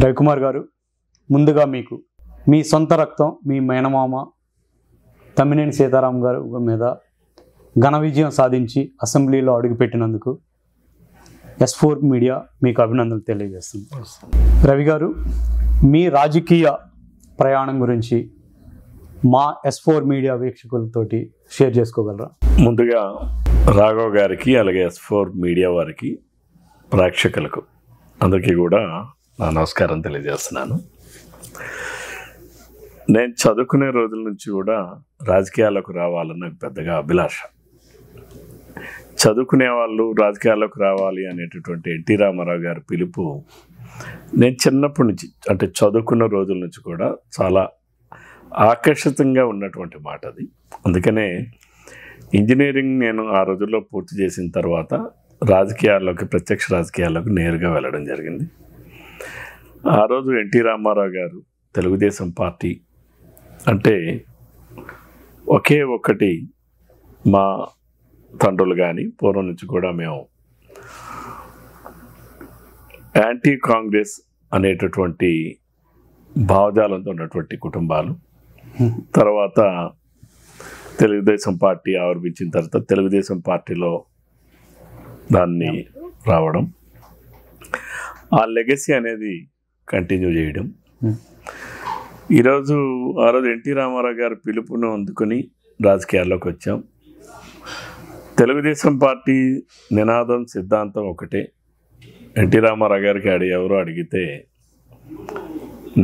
రవికుమార్ గారు, ముందుగా మీకు మీ సొంత రక్తం మీ మేనమామ తమ్మినేని సీతారాం గారు మీద ఘన విజయం సాధించి అసెంబ్లీలో అడుగుపెట్టినందుకు S4 మీడియా మీకు అభినందనలు తెలియజేస్తుంది. రవి గారు, మీ రాజకీయ ప్రయాణం గురించి మా S4 మీడియా వీక్షకులతోటి షేర్ చేసుకోగలరా? ముందుగా రాఘవ్ గారికి అలాగే S4 మీడియా వారికి ప్రేక్షకులకు అందరికీ కూడా నా నమస్కారం తెలియజేస్తున్నాను. నేను చదువుకునే రోజుల నుంచి కూడా రాజకీయాలకు రావాలని నాకు పెద్దగా అభిలాష. చదువుకునే వాళ్ళు రాజకీయాల్లోకి రావాలి అనేటటువంటి ఎన్టీ రామారావు గారి పిలుపు నేను చిన్నప్పటి నుంచి, అంటే చదువుకున్న రోజుల నుంచి కూడా చాలా ఆకర్షితంగా ఉన్నటువంటి మాట అది. అందుకనే ఇంజనీరింగ్ నేను ఆ రోజుల్లో పూర్తి చేసిన తర్వాత రాజకీయాల్లోకి, ప్రత్యక్ష రాజకీయాల్లోకి నేరుగా వెళ్ళడం జరిగింది. ఆ రోజు ఎన్టీ రామారావు గారు తెలుగుదేశం పార్టీ అంటే ఒకే ఒక్కటి, మా తండ్రులు కానీ పూర్వం నుంచి కూడా మేము యాంటీ కాంగ్రెస్ అనేటటువంటి భావజాలంతో ఉన్నటువంటి కుటుంబాలు. తర్వాత తెలుగుదేశం పార్టీ ఆవిర్భించిన తర్వాత తెలుగుదేశం పార్టీలో దాన్ని రావడం, ఆ లెగసీ అనేది కంటిన్యూ చేయడం. ఆ రోజు ఎన్టీ రామారావు గారి పిలుపును అందుకుని రాజకీయాల్లోకి వచ్చాం. తెలుగుదేశం పార్టీ నినాదం, సిద్ధాంతం ఒకటే. ఎన్టీ రామారావు గారికి ఎవరో అడిగితే,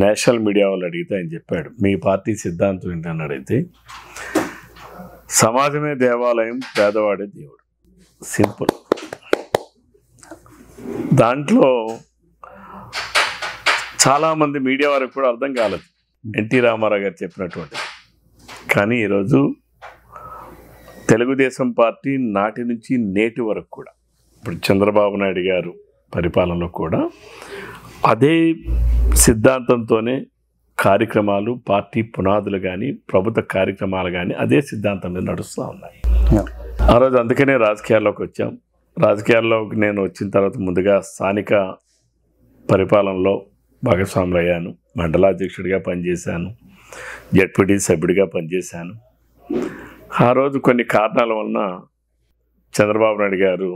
నేషనల్ మీడియా వాళ్ళు అడిగితే ఆయన చెప్పాడు, మీ పార్టీ సిద్ధాంతం ఏంటని అడిగితే, సమాజమే దేవాలయం, పేదవాడే దేవుడు. సింపుల్. దాంట్లో చాలామంది మీడియా వారికి కూడా అర్థం కాలేదు ఎన్టీ రామారావు గారు చెప్పినటువంటి. కానీ ఈరోజు తెలుగుదేశం పార్టీ నాటి నుంచి నేటి వరకు కూడా, ఇప్పుడు చంద్రబాబు నాయుడు గారు పరిపాలనలో కూడా అదే సిద్ధాంతంతోనే కార్యక్రమాలు, పార్టీ పునాదులు కానీ ప్రభుత్వ కార్యక్రమాలు కానీ అదే సిద్ధాంతం మీద నడుస్తూ ఉన్నాయి. ఆ రోజు అందుకనే రాజకీయాల్లోకి వచ్చాం. రాజకీయాల్లోకి నేను వచ్చిన తర్వాత ముందుగా స్థానిక పరిపాలనలో భాగస్వాములు అయ్యాను. మండలాధ్యక్షుడిగా పనిచేశాను, జడ్పీటీ సభ్యుడిగా పనిచేశాను. ఆ రోజు కొన్ని కారణాల వలన చంద్రబాబు నాయుడు గారు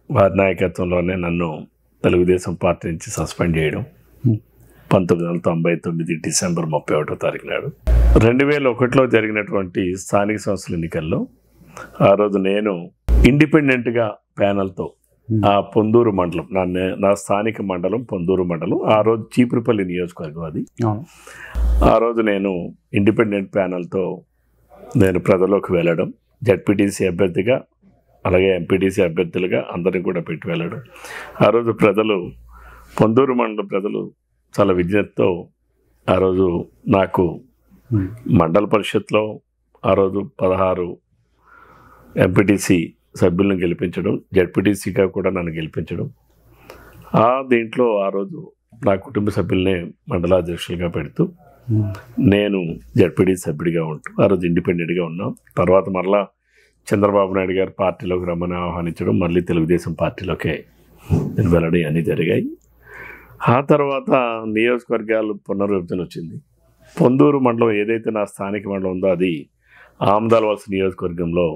వారి నాయకత్వంలోనే నన్ను తెలుగుదేశం పార్టీ నుంచి సస్పెండ్ చేయడం 1999 డిసెంబర్ 31వ తారీఖు నాడు. 2001లో జరిగినటువంటి స్థానిక సంస్థల ఎన్నికల్లో ఆ రోజు నేను ఇండిపెండెంట్గా ప్యానల్తో ఆ పొందూరు మండలం, నా స్థానిక మండలం పొందూరు మండలం, ఆ రోజు చీపురుపల్లి నియోజకవర్గం అది. ఆ రోజు నేను ఇండిపెండెంట్ ప్యానల్తో నేను ప్రజల్లోకి వెళ్ళడం, జడ్పీటీసీ అభ్యర్థిగా అలాగే ఎంపీటీసీ అభ్యర్థులుగా అందరినీ కూడా పెట్టి వెళ్ళడం. ఆ రోజు పొందూరు మండలం ప్రజలు చాలా విజ్ఞతతో ఆ రోజు నాకు మండల పరిషత్లో ఆ రోజు 16 ఎంపీటీసీ సభ్యులను గెలిపించడం, జడ్పీటీసీగా కూడా నన్ను గెలిపించడం. దీంట్లో ఆ రోజు నా కుటుంబ సభ్యులనే మండలాధ్యక్షులుగా పెడుతూ నేను జడ్పీటీసీ సభ్యుడిగా ఉంటూ ఆ రోజు ఇండిపెండెంట్గా ఉన్నాం. తర్వాత మరలా చంద్రబాబు నాయుడు గారు పార్టీలోకి రమ్మని ఆహ్వానించడం, మళ్ళీ తెలుగుదేశం పార్టీలోకే నేను వెళ్ళడం అన్నీ జరిగాయి. ఆ తర్వాత నియోజకవర్గాలు పునర్విభజన వచ్చింది. పొందూరు మండలం ఏదైతే నా స్థానిక మండలం ఉందో అది ఆమదాలవలస నియోజకవర్గంలో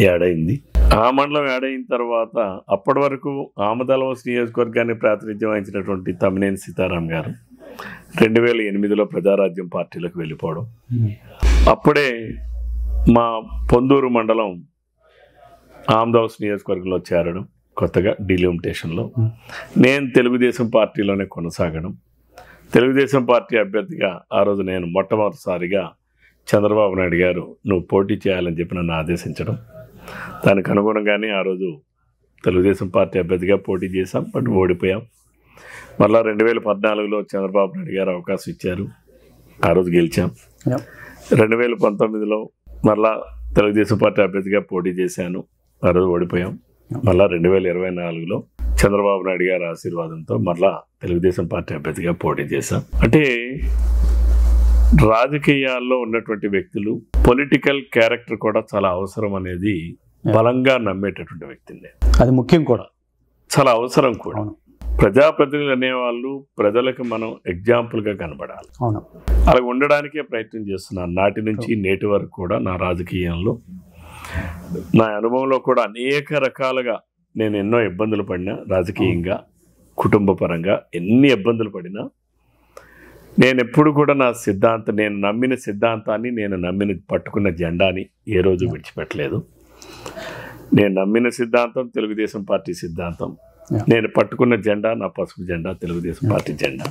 యాడ్ అయింది. ఆ మండలం యాడ్ అయిన తర్వాత అప్పటి వరకు ఆమదాలవలస నియోజకవర్గాన్ని ప్రాతినిధ్యం వహించినటువంటి తమ్మినేని సీతారాం గారు 2008లో ప్రజారాజ్యం పార్టీలోకి వెళ్ళిపోవడం, అప్పుడే మా పొందూరు మండలం ఆమదాలవలస నియోజకవర్గంలో చేరడం, కొత్తగా డీలిమిటేషన్లో నేను తెలుగుదేశం పార్టీలోనే కొనసాగడం. తెలుగుదేశం పార్టీ అభ్యర్థిగా ఆ రోజు నేను మొట్టమొదటిసారిగా చంద్రబాబు నాయుడు గారు నువ్వు పోటీ చేయాలని చెప్పి నన్ను ఆదేశించడం, దానికి అనుగుణంగానే ఆ రోజు తెలుగుదేశం పార్టీ అభ్యర్థిగా పోటీ చేశాం. బట్ ఓడిపోయాం. మళ్ళీ 2014లో చంద్రబాబు నాయుడు గారు అవకాశం ఇచ్చారు, ఆ రోజు గెలిచాం. 2019లో మళ్ళా తెలుగుదేశం పార్టీ అభ్యర్థిగా పోటీ చేశాను, ఆ రోజు ఓడిపోయాం. మళ్ళీ 2024లో చంద్రబాబు నాయుడు గారి ఆశీర్వాదంతో మళ్ళా తెలుగుదేశం పార్టీ అభ్యర్థిగా పోటీ చేశాం. అంటే రాజకీయాల్లో ఉన్నటువంటి వ్యక్తులు పొలిటికల్ క్యారెక్టర్ కూడా చాలా అవసరం అనేది బలంగా నమ్మేటటువంటి వ్యక్తిని. అది ముఖ్యం కూడా, చాలా అవసరం కూడా. ప్రజాప్రతినిధులు అనేవాళ్ళు ప్రజలకు మనం ఎగ్జాంపుల్గా కనబడాలి. అవును. అలా ఉండడానికే ప్రయత్నం చేస్తున్నాను. నాటి నుంచి నేటి వరకు కూడా నా రాజకీయంలో, నా అనుభవంలో కూడా అనేక రకాలుగా నేను ఎన్నో ఇబ్బందులు పడినా, రాజకీయంగా కుటుంబ పరంగా ఎన్ని ఇబ్బందులు పడినా నేను ఎప్పుడు కూడా నా నేను నమ్మిన సిద్ధాంతాన్ని, నేను పట్టుకున్న జెండాని ఏ రోజు విడిచిపెట్టలేదు. నేను నమ్మిన సిద్ధాంతం తెలుగుదేశం పార్టీ సిద్ధాంతం, నేను పట్టుకున్న జెండా నా పసుపు జెండా, తెలుగుదేశం పార్టీ జెండా.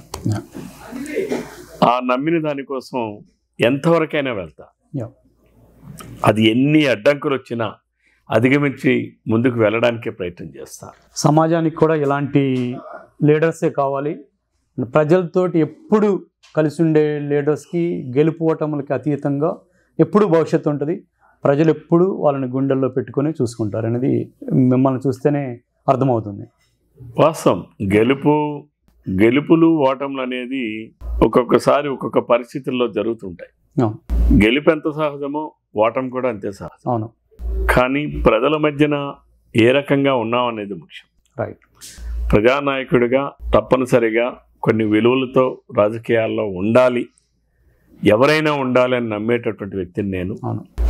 ఆ నమ్మిన దానికోసం ఎంతవరకైనా వెళ్తా. అది ఎన్ని అడ్డంకులు వచ్చినా అధిగమించి ముందుకు వెళ్ళడానికే ప్రయత్నం చేస్తా. సమాజానికి కూడా ఇలాంటి లీడర్సే కావాలి. ప్రజలతోటి ఎప్పుడు కలిసి ఉండే లీడర్స్కి గెలుపు ఓటములకి అతీతంగా ఎప్పుడు భవిష్యత్తు ఉంటుంది. ప్రజలు ఎప్పుడు వాళ్ళని గుండెల్లో పెట్టుకొని చూసుకుంటారు అనేది మిమ్మల్ని చూస్తేనే అర్థమవుతుంది. వాస్తవం. గెలుపులు ఓటములు అనేది ఒక్కొక్కసారి ఒక్కొక్క పరిస్థితుల్లో జరుగుతుంటాయి. గెలుపు ఎంత సహజమో ఓటమి కూడా అంతే సహజం. అవును. కానీ ప్రజల మధ్యన ఏ రకంగా ఉన్నాం అనేది ముఖ్యం. రైట్. ప్రజానాయకుడిగా తప్పనిసరిగా కొన్ని విలువలతో రాజకీయాల్లో ఉండాలి, ఎవరైనా ఉండాలి అని నమ్మేటటువంటి వ్యక్తిని నేను.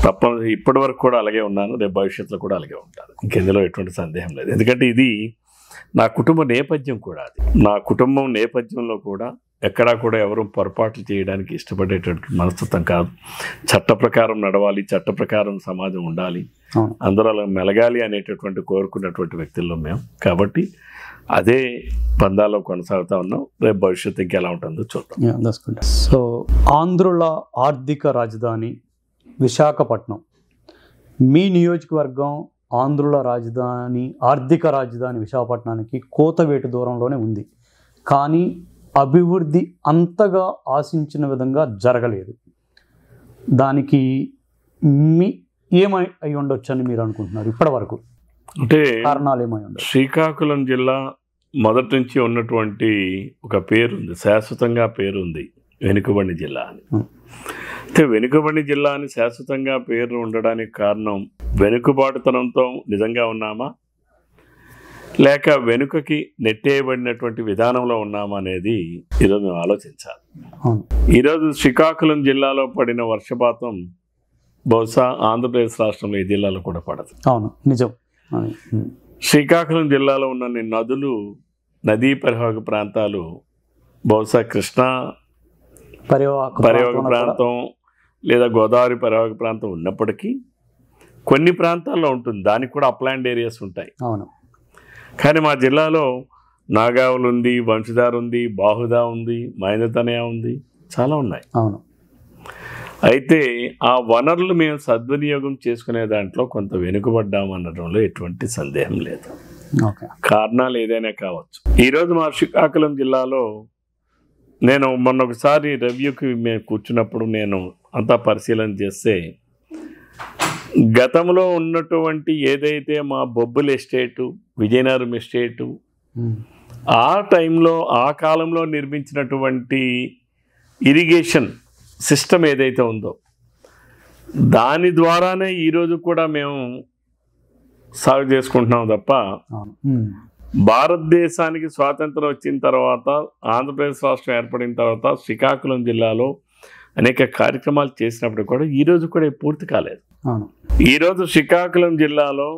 తప్పనిసరి ఇప్పటి వరకు కూడా అలాగే ఉన్నాను, రేపు భవిష్యత్తులో కూడా అలాగే ఉంటాను. ఇంకెందులో ఎటువంటి సందేహం లేదు. ఎందుకంటే ఇది నా కుటుంబ నేపథ్యం కూడా. అది నా కుటుంబం నేపథ్యంలో కూడా ఎక్కడా కూడా ఎవరు పొరపాట్లు చేయడానికి ఇష్టపడేటటువంటి మనస్తత్వం కాదు. చట్ట ప్రకారం నడవాలి, చట్ట ప్రకారం సమాజం ఉండాలి, అందరూ అలా మెలగాలి అనేటటువంటి కోరుకున్నటువంటి వ్యక్తుల్లో మేము. కాబట్టి అదే పందాలో కొనసాగుతూ ఉన్నాం. రేపు భవిష్యత్తు ఇంకెలా ఉంటుందో చూద్దాం. సో ఆంధ్రుల ఆర్థిక రాజధాని విశాఖపట్నం, మీ నియోజకవర్గం ఆంధ్రుల రాజధాని, ఆర్థిక రాజధాని విశాఖపట్నానికి కోతవేటు దూరంలోనే ఉంది. కానీ అభివృద్ధి అంతగా ఆశించిన విధంగా జరగలేదు. దానికి ఏమై అయి ఉండొచ్చు అని మీరు అనుకుంటున్నారు ఇప్పటి వరకు? అంటే కారణాలు ఏమై ఉండొచ్చు? శ్రీకాకుళం జిల్లా మొదటి నుంచి ఉన్నటువంటి ఒక పేరుంది, శాశ్వతంగా పేరుంది, వెనుకబడిన జిల్లా అని. అయితే వెనుకబడిన జిల్లా అని శాశ్వతంగా పేరు ఉండడానికి కారణం వెనుకబాటుతనంతో నిజంగా ఉన్నామా, లేక వెనుకకి నెట్టేయబడినటువంటి విధానంలో ఉన్నామా అనేది ఈరోజు మేము ఆలోచించాలి. ఈరోజు శ్రీకాకుళం జిల్లాలో పడిన వర్షపాతం బహుశా ఆంధ్రప్రదేశ్ రాష్ట్రంలో ఈ జిల్లాలో కూడా పడదు. అవును, నిజం. శ్రీకాకుళం జిల్లాలో ఉన్న నదులు, నదీ పరివాహక ప్రాంతాలు బహుశా కృష్ణా పరివాహక ప్రాంతం లేదా గోదావరి పరివాహక ప్రాంతం ఉన్నప్పటికీ కొన్ని ప్రాంతాల్లో ఉంటుంది, దానికి కూడా అప్లాండ్ ఏరియాస్ ఉంటాయి. అవును. కానీ మా జిల్లాలో నాగావళి ఉంది, వంశధార ఉంది, బాహుదా ఉంది, మహేంద్రతనయ ఉంది, చాలా ఉన్నాయి. అవును. అయితే ఆ వనరులు మేము సద్వినియోగం చేసుకునే దాంట్లో కొంత వెనుకబడ్డామనడంలో ఎటువంటి సందేహం లేదు. కారణాలు ఏదైనా కావచ్చు. ఈరోజు మా శ్రీకాకుళం జిల్లాలో నేను మొన్న ఒకసారి రివ్యూకి మేము కూర్చున్నప్పుడు నేను అంతా పరిశీలన చేస్తే గతంలో ఉన్నటువంటి ఏదైతే మా బొబ్బుల ఎస్టేటు, విజయనగరం ఎస్టేటు, ఆ టైంలో ఆ కాలంలో నిర్మించినటువంటి ఇరిగేషన్ సిస్టమ్ ఏదైతే ఉందో దాని ద్వారానే ఈరోజు కూడా మేము సాగు చేసుకుంటున్నాం తప్ప భారతదేశానికి స్వాతంత్రం వచ్చిన తర్వాత, ఆంధ్రప్రదేశ్ రాష్ట్రం ఏర్పడిన తర్వాత శ్రీకాకుళం జిల్లాలో అనేక కార్యక్రమాలు చేసినప్పుడు కూడా ఈరోజు కూడా పూర్తి కాలేదు. ఈరోజు శ్రీకాకుళం జిల్లాలో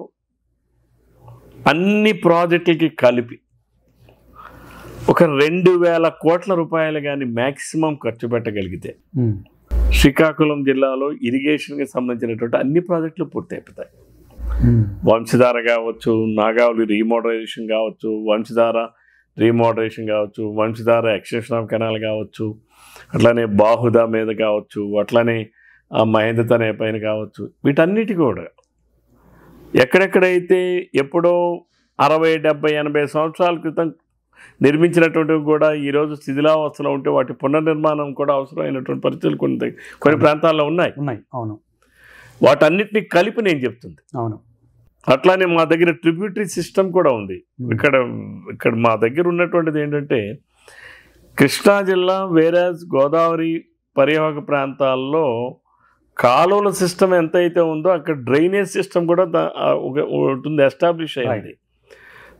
అన్ని ప్రాజెక్టులకి కలిపి ఒక 2,000 కోట్ల రూపాయలు కానీ మ్యాక్సిమం ఖర్చు పెట్టగలిగితే శ్రీకాకుళం జిల్లాలో ఇరిగేషన్కి సంబంధించినటువంటి అన్ని ప్రాజెక్టులు పూర్తి అయిపోతాయి. వంశధార కావచ్చు, నాగావళి రీమోడరేషన్ కావచ్చు, వంశధార రీమోడరేషన్ కావచ్చు, వంశధార ఎక్స్టెన్షన్ ఆఫ్ కెనాల్ కావచ్చు, అట్లానే బాహుదా మీద కావచ్చు, అట్లానే ఆ మహేంద్రతనయ పైన కావచ్చు, వీటన్నిటి కూడా ఎక్కడెక్కడైతే ఎప్పుడో 60, 70, 80 సంవత్సరాల క్రితం నిర్మించినటువంటివి కూడా ఈరోజు శిథిలావస్థలో ఉంటే వాటి పునర్నిర్మాణం కూడా అవసరమైనటువంటి పరిస్థితులు కొన్ని ప్రాంతాల్లో ఉన్నాయి. అవును. వాటన్నిటిని కలిపి నేను చెప్తుంది. అవును. అట్లానే మా దగ్గర ట్రిబ్యూటరీ సిస్టమ్ కూడా ఉంది. ఇక్కడ మా దగ్గర ఉన్నటువంటిది ఏంటంటే కృష్ణా జిల్లా, వేరాజ్ గోదావరి పరివాహక ప్రాంతాల్లో కాలువల సిస్టమ్ ఎంతైతే ఉందో అక్కడ డ్రైనేజ్ సిస్టమ్ కూడా ఉంటుంది, ఎస్టాబ్లిష్ అయింది.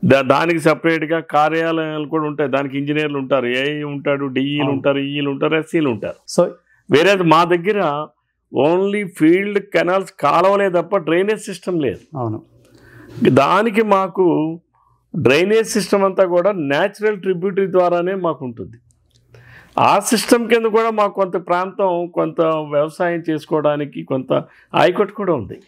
దానికి సపరేట్గా కార్యాలయాలు కూడా ఉంటాయి, దానికి ఇంజనీర్లు ఉంటారు, ఏఐ ఉంటాడు, డిఈలు ఉంటారు, ఈఈలు ఉంటారు, ఎస్సీలు ఉంటారు. సో వేరే మా దగ్గర ఓన్లీ ఫీల్డ్ కెనాల్స్ కాలవలే తప్ప డ్రైనేజ్ సిస్టమ్ లేదు. అవును. దానికి మాకు డ్రైనేజ్ సిస్టమ్ అంతా కూడా న్యాచురల్ ట్రిబ్యూటరీ ద్వారానే మాకు ఉంటుంది. ఆ సిస్టమ్ కింద కూడా మాకు కొంత ప్రాంతం కొంత వ్యవసాయం చేసుకోవడానికి కొంత ఆయకట్టు కూడా ఉంది.